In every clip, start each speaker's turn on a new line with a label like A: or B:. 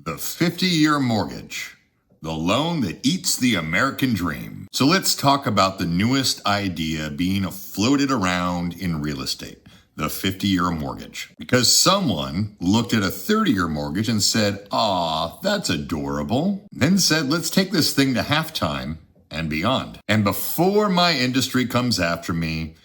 A: The 50-year mortgage, the loan that eats the American dream. So let's talk about the newest idea being floated around in real estate, the 50-year mortgage. Because someone looked at a 30-year mortgage and said, "Aw, that's adorable." Then said, "Let's take this thing to halftime and beyond." And before my industry comes after me,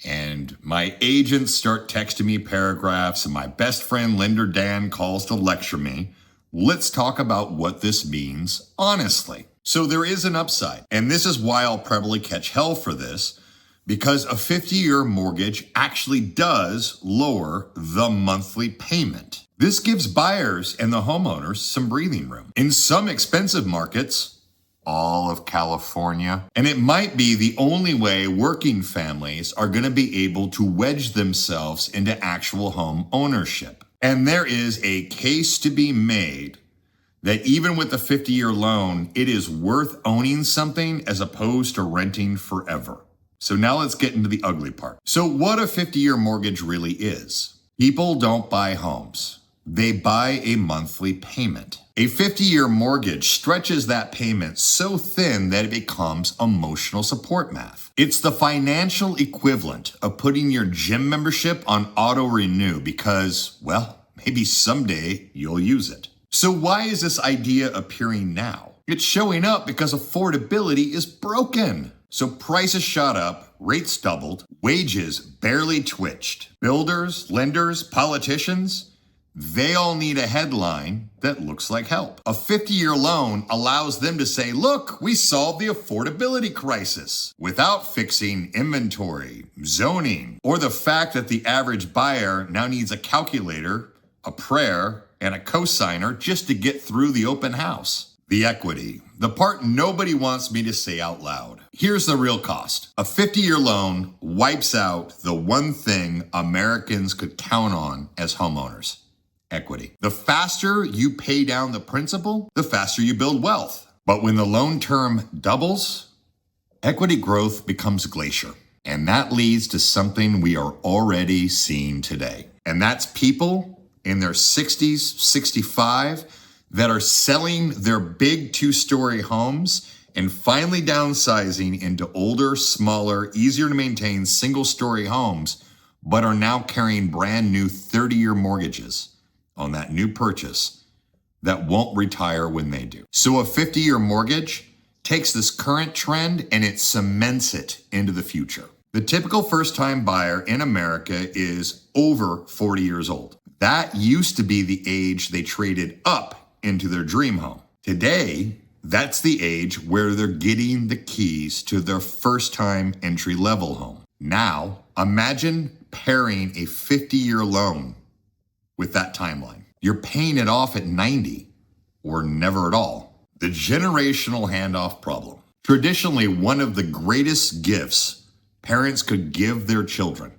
A: and my agents start texting me paragraphs, and my best friend lender Dan calls to lecture me, let's talk about what this means honestly. So there is an upside, and this is why I'll probably catch hell for this, because a 50-year mortgage actually does lower the monthly payment. This gives buyers and the homeowners some breathing room. In some expensive markets, all of California, and it might be the only way working families are going to be able to wedge themselves into actual home ownership. And there is a case to be made that even with the 50-year loan, it is worth owning something as opposed to renting forever. So now let's get into the ugly part. So what a 50-year mortgage really is. People don't buy homes. They buy a monthly payment. A 50-year mortgage stretches that payment so thin that it becomes emotional support math. It's the financial equivalent of putting your gym membership on auto renew because, well, maybe someday you'll use it. So why is this idea appearing now? It's showing up because affordability is broken. So prices shot up, rates doubled, wages barely twitched. Builders, lenders, politicians, they all need a headline that looks like help. A 50-year loan allows them to say, "Look, we solved the affordability crisis," without fixing inventory, zoning, or the fact that the average buyer now needs a calculator, a prayer, and a cosigner just to get through the open house. The equity, the part nobody wants me to say out loud. Here's the real cost. A 50-year loan wipes out the one thing Americans could count on as homeowners: equity. The faster you pay down the principal, the faster you build wealth. But when the loan term doubles, equity growth becomes glacier. And that leads to something we are already seeing today. And that's people in their 60s, 65, that are selling their big 2-story homes and finally downsizing into older, smaller, easier to maintain single-story homes, but are now carrying brand new 30-year mortgages on that new purchase that won't retire when they do. So a 50-year mortgage takes this current trend and it cements it into the future. The typical first-time buyer in America is over 40 years old. That used to be the age they traded up into their dream home. Today, that's the age where they're getting the keys to their first-time entry-level home. Now, imagine pairing a 50-year loan with that timeline. You're paying it off at 90 or never at all. The generational handoff problem. Traditionally, one of the greatest gifts parents could give their children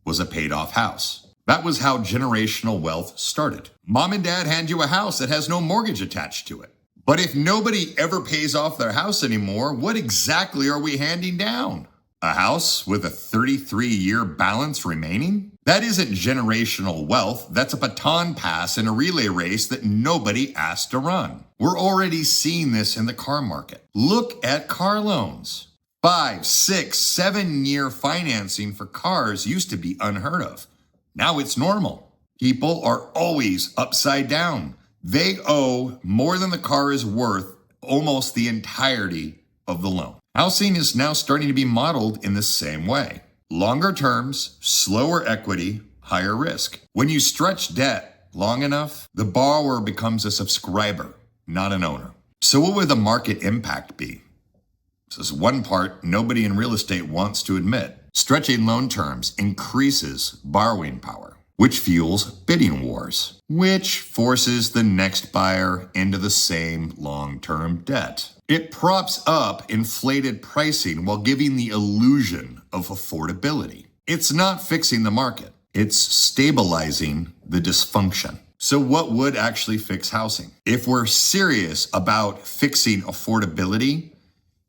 A: was a paid-off house. That was how generational wealth started. Mom and dad hand you a house that has no mortgage attached to it. But if nobody ever pays off their house anymore, what exactly are we handing down? A house with a 33-year balance remaining? That isn't generational wealth. That's a baton pass in a relay race that nobody asked to run. We're already seeing this in the car market. Look at car loans. 5, 6, 7-year financing for cars used to be unheard of. Now it's normal. People are always upside down. They owe more than the car is worth almost the entirety of the loan. Housing is now starting to be modeled in the same way. Longer terms, slower equity, higher risk. When you stretch debt long enough, the borrower becomes a subscriber, not an owner. So what would the market impact be? This is one part nobody in real estate wants to admit. Stretching loan terms increases borrowing power, which fuels bidding wars, which forces the next buyer into the same long-term debt. It props up inflated pricing while giving the illusion of affordability. It's not fixing the market. It's stabilizing the dysfunction. So what would actually fix housing? If we're serious about fixing affordability,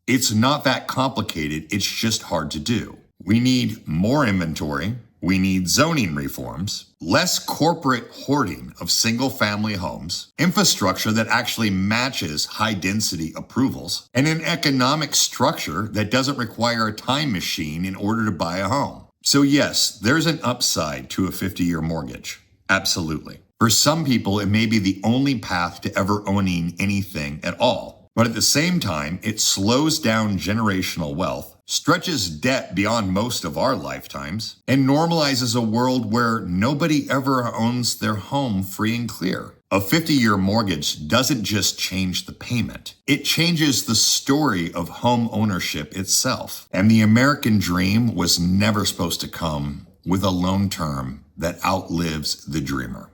A: it's not that complicated. It's just hard to do. We need more inventory, We need zoning reforms, less corporate hoarding of single-family homes, infrastructure that actually matches high-density approvals, and an economic structure that doesn't require a time machine in order to buy a home. So yes, there's an upside to a 50-year mortgage. Absolutely. For some people, it may be the only path to ever owning anything at all. But at the same time, it slows down generational wealth, stretches debt beyond most of our lifetimes, and normalizes a world where nobody ever owns their home free and clear. A 50-year mortgage doesn't just change the payment. It changes the story of home ownership itself. And the American dream was never supposed to come with a loan term that outlives the dreamer.